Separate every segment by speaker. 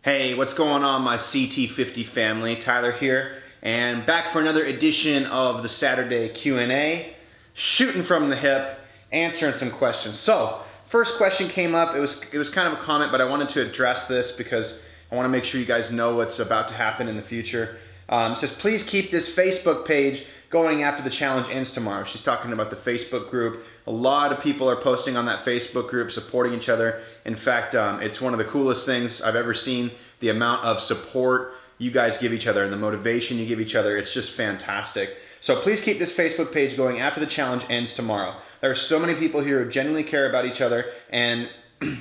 Speaker 1: Hey, what's going on, my CT50 family? Tyler here, and back for another edition of the Saturday Q&A, shooting from the hip, answering some questions. So, first question came up. It was kind of a comment, but I wanted to address this because I want to make sure you guys know what's about to happen in the future. It says, please keep this Facebook page going after the challenge ends tomorrow. She's talking about the Facebook group. A lot of people are posting on that Facebook group, supporting each other. In fact, it's one of the coolest things I've ever seen. The amount of support you guys give each other and the motivation you give each other, it's just fantastic. So please keep this Facebook page going after the challenge ends tomorrow. There are so many people here who genuinely care about each other and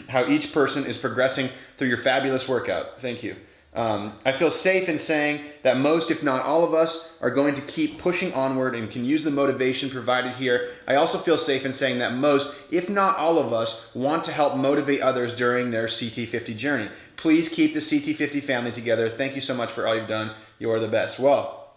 Speaker 1: how each person is progressing through your fabulous workout. Thank you. I feel safe in saying that most, if not all of us, are going to keep pushing onward and can use the motivation provided here. I also feel safe in saying that most, if not all of us, want to help motivate others during their CT50 journey. Please keep the CT50 family together. Thank you so much for all you've done. You're the best. Well,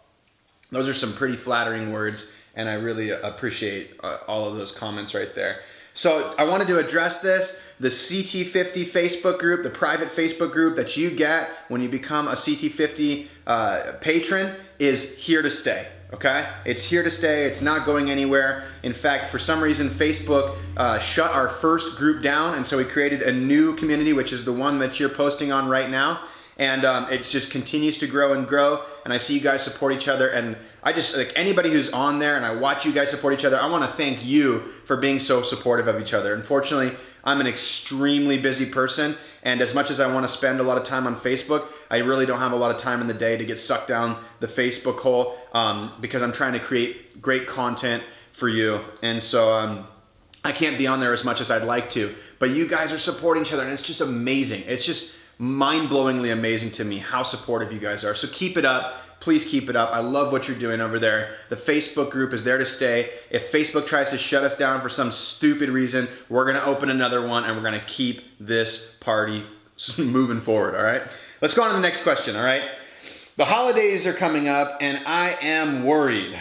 Speaker 1: those are some pretty flattering words, and I really appreciate all of those comments right there. So I wanted to address this. The CT50 Facebook group, the private Facebook group that you get when you become a CT50 patron, is here to stay, okay? It's here to stay. It's not going anywhere. In fact, for some reason, Facebook shut our first group down, and so we created a new community, which is the one that you're posting on right now. And it just continues to grow and grow, and I see you guys support each other, and I just, like, anybody who's on there and I watch you guys support each other, I want to thank you for being so supportive of each other. Unfortunately, I'm an extremely busy person, and as much as I want to spend a lot of time on Facebook, I really don't have a lot of time in the day to get sucked down the Facebook hole because I'm trying to create great content for you, and so I can't be on there as much as I'd like to, but you guys are supporting each other, and it's just amazing. It's just mind-blowingly amazing to me how supportive you guys are. So keep it up. Please keep it up. I love what you're doing over there. The Facebook group is there to stay. If Facebook tries to shut us down for some stupid reason, we're going to open another one and we're going to keep this party moving forward, all right? Let's go on to the next question, all right? The holidays are coming up and I am worried.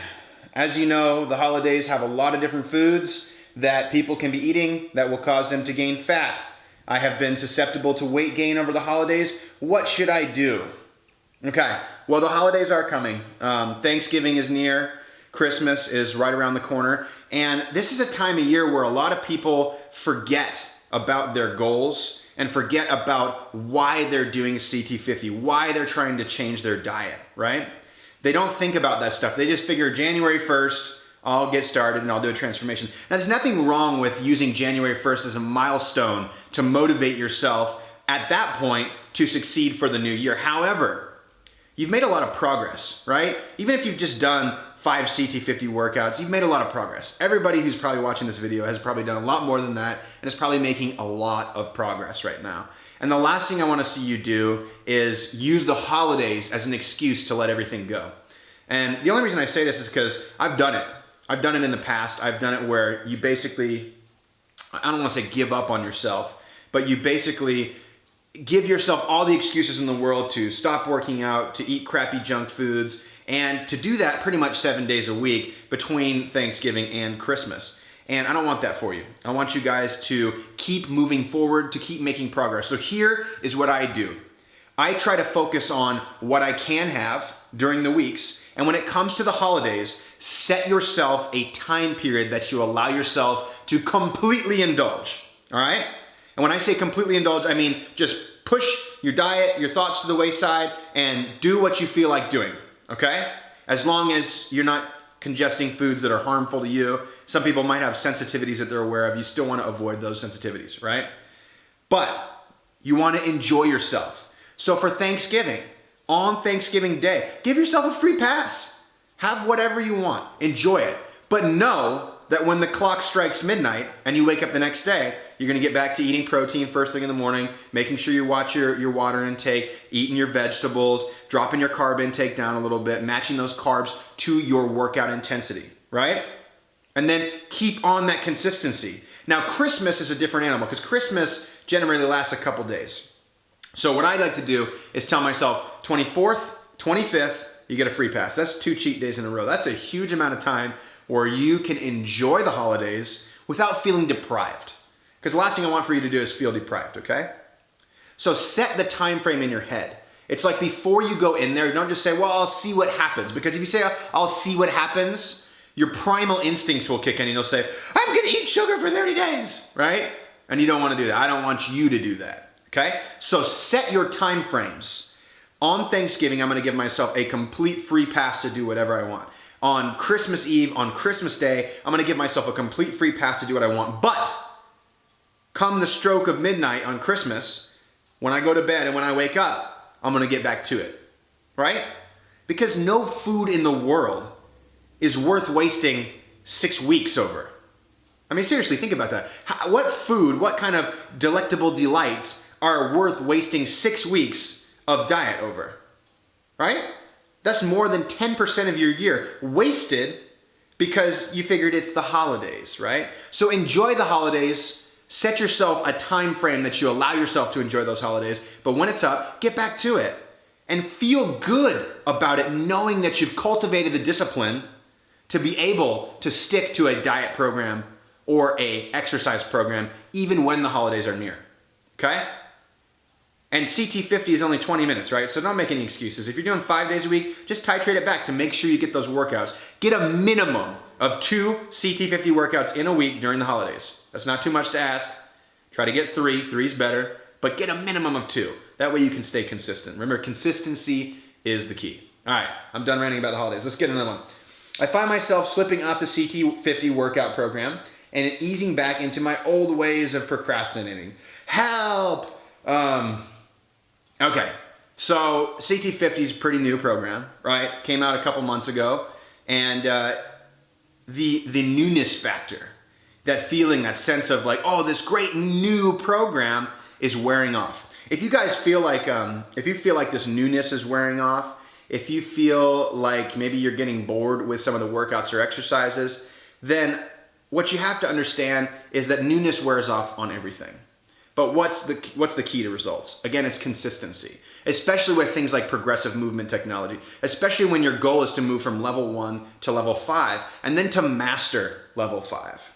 Speaker 1: As you know, the holidays have a lot of different foods that people can be eating that will cause them to gain fat. I have been susceptible to weight gain over the holidays. What should I do? Okay, well, the holidays are coming. Thanksgiving is near. Christmas is right around the corner. And this is a time of year where a lot of people forget about their goals and forget about why they're doing CT50, why they're trying to change their diet, right? They don't think about that stuff. They just figure January 1st, I'll get started and I'll do a transformation. Now, there's nothing wrong with using January 1st as a milestone to motivate yourself at that point to succeed for the new year. However, you've made a lot of progress, right? Even if you've just done 5 CT50 workouts, you've made a lot of progress. Everybody who's probably watching this video has probably done a lot more than that and is probably making a lot of progress right now. And the last thing I want to see you do is use the holidays as an excuse to let everything go. And the only reason I say this is because I've done it. I've done it in the past. I've done it where you basically, I don't want to say give up on yourself, but you basically give yourself all the excuses in the world to stop working out, to eat crappy junk foods, and to do that pretty much 7 days a week between Thanksgiving and Christmas. And I don't want that for you. I want you guys to keep moving forward, to keep making progress. So here is what I do. I try to focus on what I can have during the weeks, and when it comes to the holidays, set yourself a time period that you allow yourself to completely indulge, all right? And when I say completely indulge, I mean just push your diet, your thoughts to the wayside, and do what you feel like doing, okay? As long as you're not congesting foods that are harmful to you. Some people might have sensitivities that they're aware of. You still want to avoid those sensitivities, right? But you want to enjoy yourself. So for Thanksgiving, on Thanksgiving Day, give yourself a free pass. Have whatever you want. Enjoy it. But know that when the clock strikes midnight and you wake up the next day, you're going to get back to eating protein first thing in the morning, making sure you watch your water intake, eating your vegetables, dropping your carb intake down a little bit, matching those carbs to your workout intensity, right? And then keep on that consistency. Now, Christmas is a different animal because Christmas generally lasts a couple days. So what I like to do is tell myself 24th, 25th, you get a free pass. That's 2 cheat days in a row. That's a huge amount of time where you can enjoy the holidays without feeling deprived. Because the last thing I want for you to do is feel deprived, okay? So set the time frame in your head. It's like before you go in there, don't just say, well, I'll see what happens. Because if you say, I'll see what happens, your primal instincts will kick in and you'll say, I'm gonna eat sugar for 30 days, right? And you don't wanna do that. I don't want you to do that, okay? So set your time frames. On Thanksgiving, I'm gonna give myself a complete free pass to do whatever I want. On Christmas Eve, on Christmas Day, I'm gonna give myself a complete free pass to do what I want. But come the stroke of midnight on Christmas, when I go to bed and when I wake up, I'm gonna get back to it, right? Because no food in the world is worth wasting 6 weeks over. I mean, seriously, think about that. What food, what kind of delectable delights are worth wasting 6 weeks of diet over, right? That's more than 10% of your year wasted because you figured it's the holidays, right? So enjoy the holidays. Set yourself a time frame that you allow yourself to enjoy those holidays, but when it's up, get back to it and feel good about it, knowing that you've cultivated the discipline to be able to stick to a diet program or a exercise program even when the holidays are near, okay? And CT50 is only 20 minutes, right? So don't make any excuses. If you're doing 5 days a week, just titrate it back to make sure you get those workouts. Get a minimum of 2 CT50 workouts in a week during the holidays. That's not too much to ask. Try to get 3, 3's better, but get a minimum of 2. That way you can stay consistent. Remember, consistency is the key. All right, I'm done ranting about the holidays. Let's get another one. I find myself slipping off the CT50 workout program and easing back into my old ways of procrastinating. Help! Okay, so CT50 is a pretty new program, right? Came out a couple months ago, and the newness factor, that feeling, that sense of like, oh, this great new program is wearing off. If you guys feel like, this newness is wearing off, if you feel like maybe you're getting bored with some of the workouts or exercises, then what you have to understand is that newness wears off on everything. But what's the key to results? Again, it's consistency, especially with things like progressive movement technology, especially when your goal is to move from level 1 to level 5 and then to master level 5.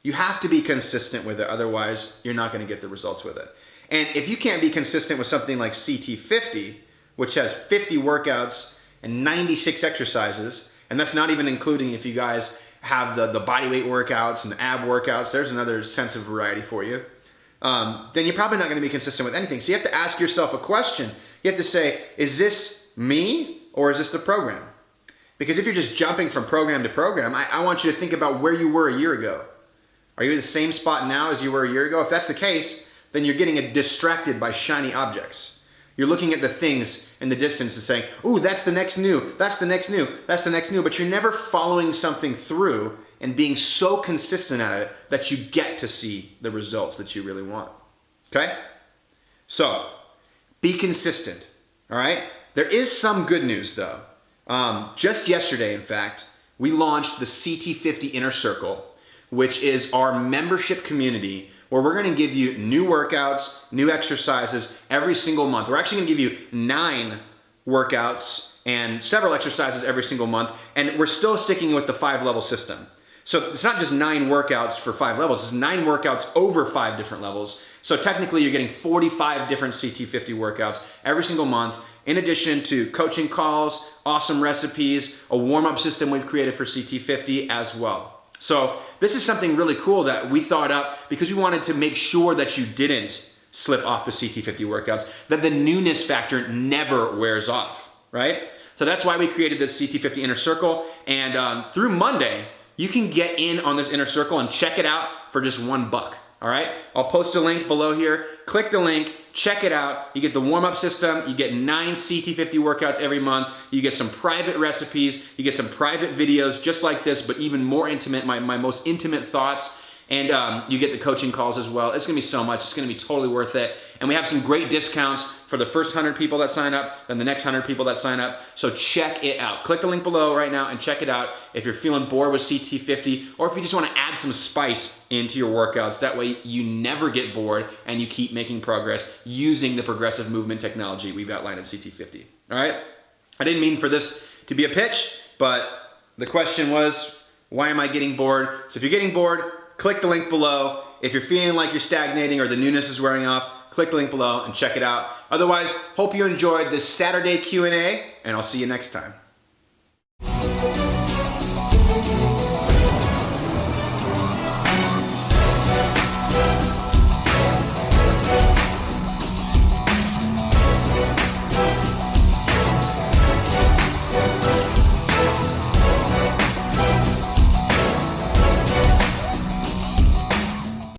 Speaker 1: You have to be consistent with it, otherwise you're not going to get the results with it. And if you can't be consistent with something like CT50, which has 50 workouts and 96 exercises, and that's not even including if you guys have the body weight workouts and the ab workouts, there's another sense of variety for you, then you're probably not going to be consistent with anything. So you have to ask yourself a question. You have to say, is this me or is this the program? Because if you're just jumping from program to program, I want you to think about where you were a year ago. Are you in the same spot now as you were a year ago? If that's the case, then you're getting distracted by shiny objects. You're looking at the things in the distance and saying, ooh, that's the next new, that's the next new, that's the next new, but you're never following something through and being so consistent at it that you get to see the results that you really want, okay? So, be consistent, all right? There is some good news though. Just yesterday, in fact, we launched the CT50 Inner Circle, which is our membership community where we're going to give you new workouts, new exercises every single month. We're actually going to give you 9 workouts and several exercises every single month, and we're still sticking with the 5-level system. So it's not just 9 workouts for 5 levels, it's 9 workouts over 5 different levels. So technically you're getting 45 different CT50 workouts every single month, in addition to coaching calls, awesome recipes, a warm-up system we've created for CT50 as well. So this is something really cool that we thought up because we wanted to make sure that you didn't slip off the CT50 workouts, that the newness factor never wears off, right? So that's why we created this CT50 Inner Circle, and through Monday, you can get in on this Inner Circle and check it out for just $1, all right? I'll post a link below here. Click the link, check it out. You get the warm-up system, you get 9 CT50 workouts every month, you get some private recipes, you get some private videos just like this, but even more intimate, my most intimate thoughts, and you get the coaching calls as well. It's gonna be so much, it's gonna be totally worth it. And we have some great discounts for the first 100 people that sign up, then the next 100 people that sign up. So check it out. Click the link below right now and check it out if you're feeling bored with CT50, or if you just wanna add some spice into your workouts. That way you never get bored and you keep making progress using the progressive movement technology we've outlined at CT50. All right? I didn't mean for this to be a pitch, but the question was, why am I getting bored? So if you're getting bored, click the link below. If you're feeling like you're stagnating or the newness is wearing off, click the link below and check it out. Otherwise, hope you enjoyed this Saturday Q&A, and I'll see you next time.